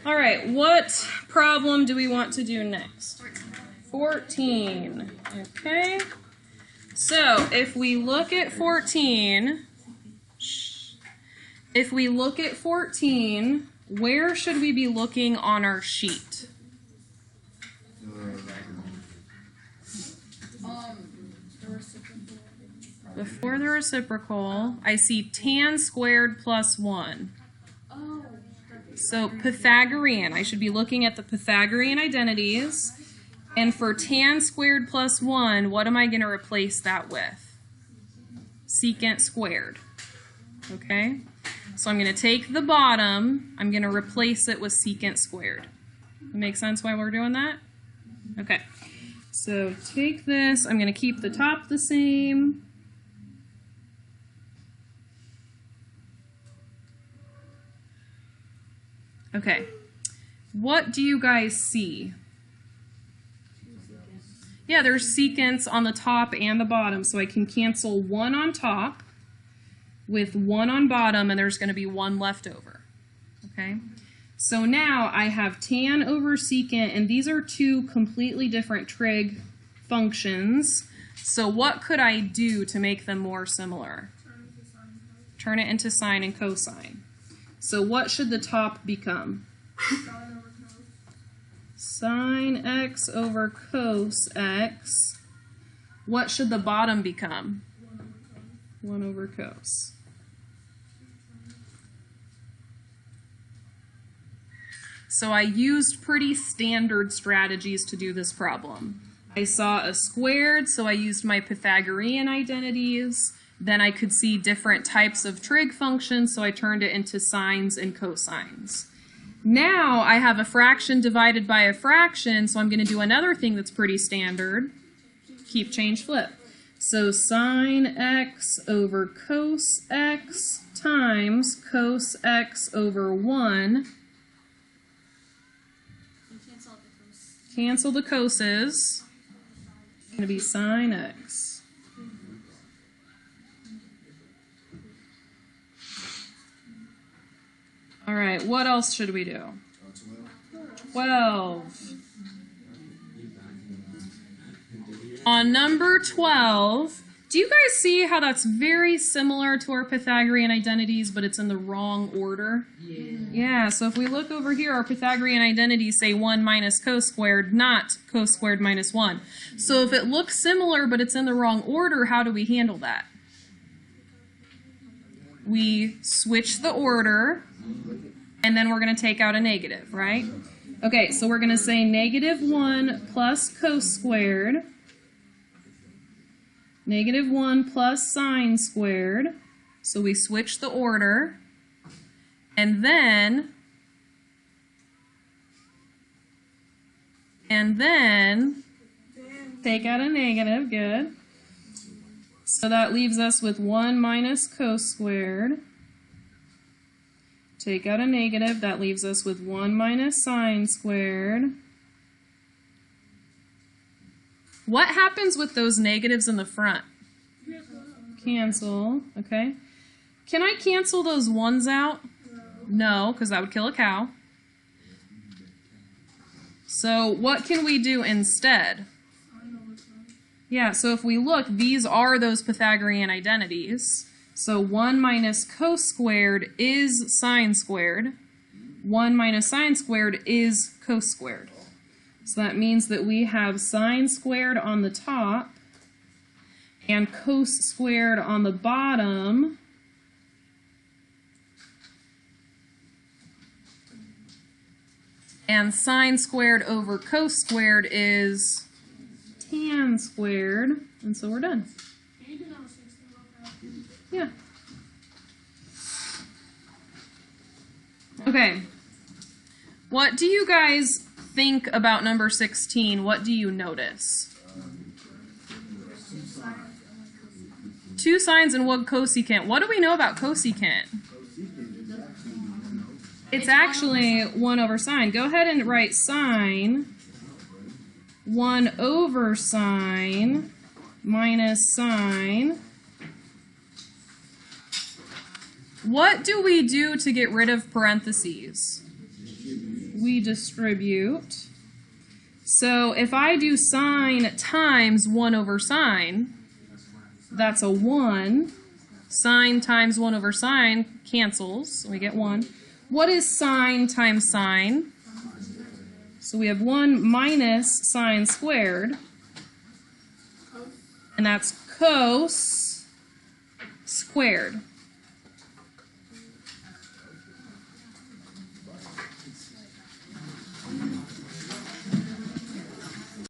All right, what problem do we want to do next? 14. Okay. So if we look at 14, where should we be looking on our sheet? Before the reciprocal, I see tan squared plus 1. So Pythagorean, I should be looking at the Pythagorean identities. And for tan squared plus 1, what am I going to replace that with? Secant squared. Okay? So I'm going to take the bottom, I'm going to replace it with secant squared. Make sense why we're doing that? Okay. So take this, I'm going to keep the top the same. Okay. What do you guys see? Yeah, there's secants on the top and the bottom, so I can cancel 1 on top with 1 on bottom, and there's going to be 1 left over. Okay? So now I have tan over secant, and these are 2 completely different trig functions. So what could I do to make them more similar? Turn it into sine and cosine. So what should the top become? Sine x over cos x. What should the bottom become? 1 over cos. So I used pretty standard strategies to do this problem. I saw a squared, so I used my Pythagorean identities. Then I could see different types of trig functions, so I turned it into sines and cosines. Now I have a fraction divided by a fraction, so I'm going to do another thing that's pretty standard. Keep, change, flip. So sine x over cos x times cos x over 1. Cancel the coses. It's going to be sine x. All right, what else should we do? 12. On number 12, do you guys see how that's very similar to our Pythagorean identities, but it's in the wrong order? Yeah, so if we look over here, our Pythagorean identities say 1 minus cos squared, not cos squared minus 1. So if it looks similar, but it's in the wrong order, how do we handle that? We switch the order, and then we're going to take out a negative, right? Okay, so we're going to say negative 1 plus cos squared, negative 1 plus sine squared. So we switch the order, and then take out a negative, good. So that leaves us with 1 minus cos squared. Take out a negative, that leaves us with 1 minus sine squared. What happens with those negatives in the front? Cancel, okay. Can I cancel those 1s out? No, because that would kill a cow. So what can we do instead? Yeah, so if we look, these are those Pythagorean identities. So 1 minus cos squared is sine squared. 1 minus sine squared is cos squared. So that means that we have sine squared on the top and cos squared on the bottom. And sine squared over cos squared is tan squared. And so we're done. Yeah. Okay. What do you guys think about number 16? What do you notice? 2 sines and 1 cosecant. What do we know about cosecant? It's actually 1 over sine. Go ahead and write sine 1 over sine minus sine. What do we do to get rid of parentheses? we distribute. So if I do sine times 1 over sine, that's a 1. Sine times 1 over sine cancels, so we get 1. What is sine times sine? So we have 1 minus sine squared, and that's cos squared.